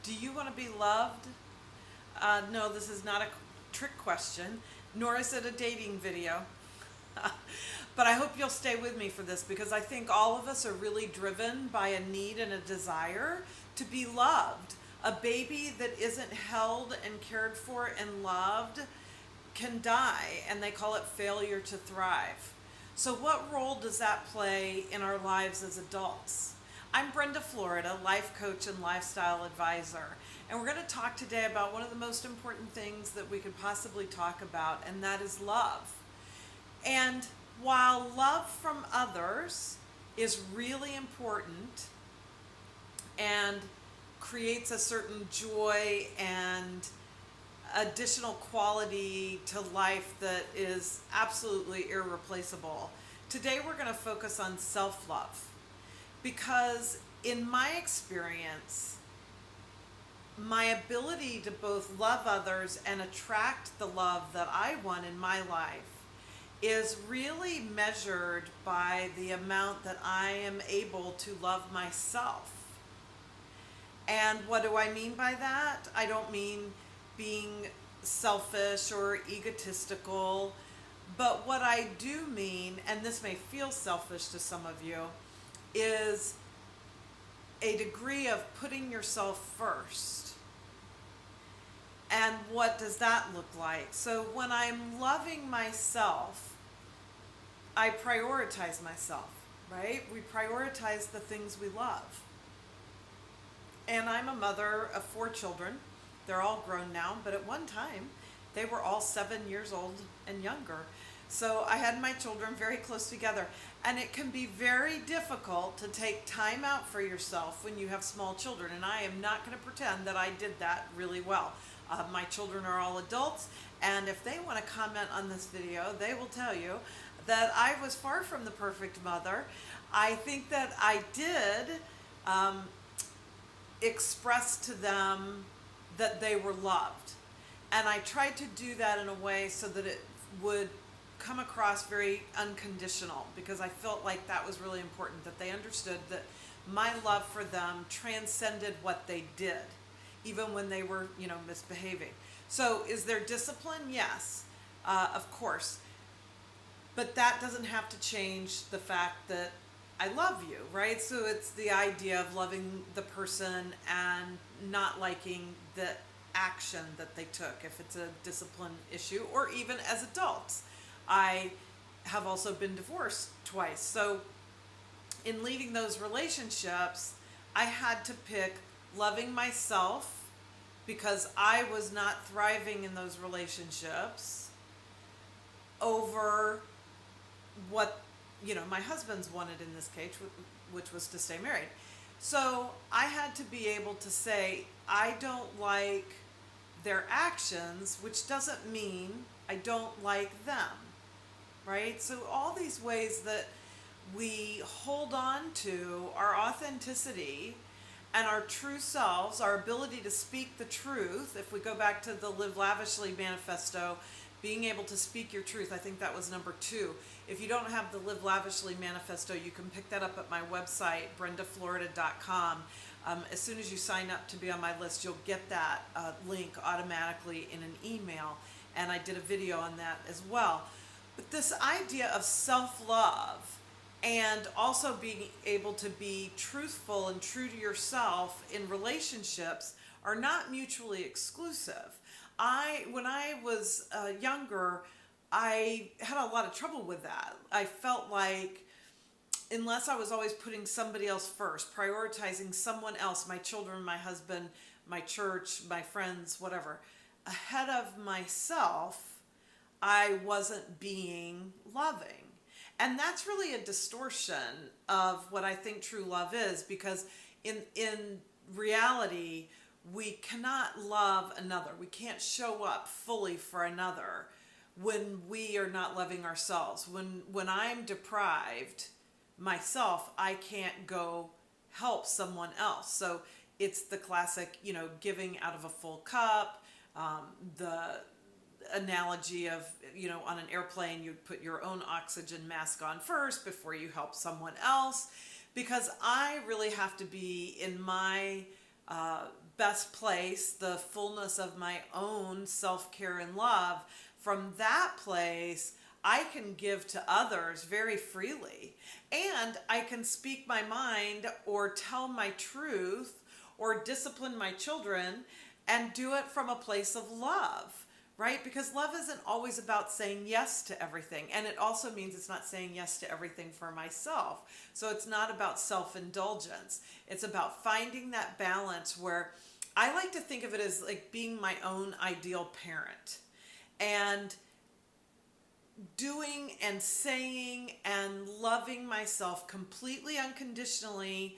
Do you want to be loved? No, this is not a trick question, nor is it a dating video. But I hope you'll stay with me for this because I think all of us are really driven by a need and a desire to be loved. A baby that isn't held and cared for and loved can die, and they call it failure to thrive. So, what role does that play in our lives as adults? I'm Brenda, Florida, life coach and lifestyle advisor, and we're going to talk today about one of the most important things that we could possibly talk about, and that is love. And while love from others is really important and creates a certain joy and additional quality to life that is absolutely irreplaceable, today we're going to focus on self-love. Because in my experience, my ability to both love others and attract the love that I want in my life is really measured by the amount that I am able to love myself. And what do I mean by that? I don't mean being selfish or egotistical, but what I do mean, and this may feel selfish to some of you, is a degree of putting yourself first. And what does that look like? So when I'm loving myself, I prioritize myself, right? We prioritize the things we love. And I'm a mother of 4 children. They're all grown now, but at one time, they were all 7 years old and younger. So I had my children very close together. And it can be very difficult to take time out for yourself when you have small children. And I am not going to pretend that I did that really well. My children are all adults, and if they want to comment on this video, they will tell you that I was far from the perfect mother. I think that I did express to them that they were loved. And I tried to do that in a way so that it would come across very unconditional, because I felt like that was really important, that they understood that my love for them transcended what they did, even when they were, misbehaving. So is there discipline? Yes, of course. But that doesn't have to change the fact that I love you, right? So it's the idea of loving the person and not liking the action that they took, if it's a discipline issue, or even as adults. I have also been divorced twice. So in leaving those relationships, I had to pick loving myself because I was not thriving in those relationships over what my husband's wanted in this case, which was to stay married. So I had to be able to say, I don't like their actions, which doesn't mean I don't like them, right? So all these ways that we hold on to our authenticity and our true selves, our ability to speak the truth. If we go back to the Live Lavishly manifesto, being able to speak your truth, I think that was number 2. If you don't have the Live Lavishly manifesto, you can pick that up at my website, brendaflorida.com. As soon as you sign up to be on my list, you'll get that link automatically in an email. And I did a video on that as well. But this idea of self-love and also being able to be truthful and true to yourself in relationships are not mutually exclusive. When I was younger, I had a lot of trouble with that. I felt like unless I was always putting somebody else first, prioritizing someone else, my children, my husband, my church, my friends, whatever, ahead of myself, I wasn't being loving. And that's really a distortion of what I think true love is, because in reality, we cannot love another. We can't show up fully for another when we are not loving ourselves. When I'm deprived myself, I can't go help someone else. So it's the classic, giving out of a full cup, the analogy of, on an airplane, you'd put your own oxygen mask on first before you help someone else, because I really have to be in my best place, the fullness of my own self-care and love, from that place, I can give to others very freely. And I can speak my mind or tell my truth or discipline my children and do it from a place of love, right? Because love isn't always about saying yes to everything. And it also means it's not saying yes to everything for myself. So it's not about self-indulgence. It's about finding that balance where I like to think of it as like being my own ideal parent. And doing and saying and loving myself completely unconditionally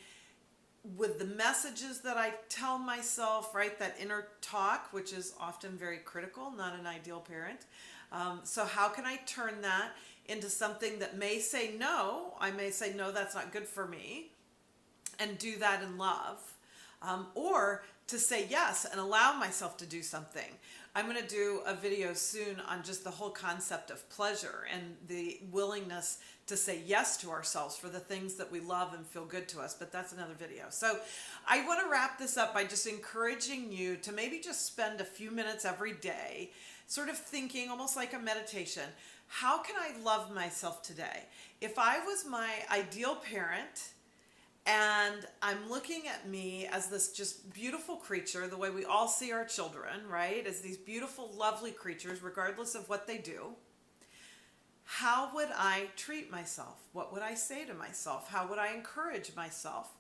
with the messages that I tell myself, right? That inner talk, which is often very critical, not an ideal parent. So how can I turn that into something that may say no? I may say, no, that's not good for me, and do that in love. Or to say yes and allow myself to do something. I'm going to do a video soon on just the whole concept of pleasure and the willingness to say yes to ourselves for the things that we love and feel good to us, but that's another video. So I want to wrap this up by just encouraging you to maybe just spend a few minutes every day sort of thinking, almost like a meditation, how can I love myself today? If I was my ideal parent, and I'm looking at me as this just beautiful creature, the way we all see our children, right? As these beautiful, lovely creatures, regardless of what they do. How would I treat myself? What would I say to myself? How would I encourage myself?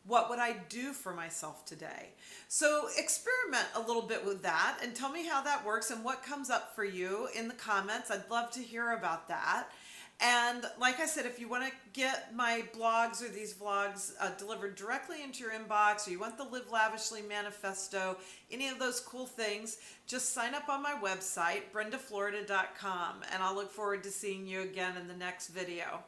What would I do for myself today? So experiment a little bit with that and tell me how that works and what comes up for you in the comments. I'd love to hear about that. And like I said, if you want to get my blogs or these vlogs delivered directly into your inbox, or you want the Live Lavishly Manifesto, any of those cool things, just sign up on my website, brendaflorida.com, and I'll look forward to seeing you again in the next video.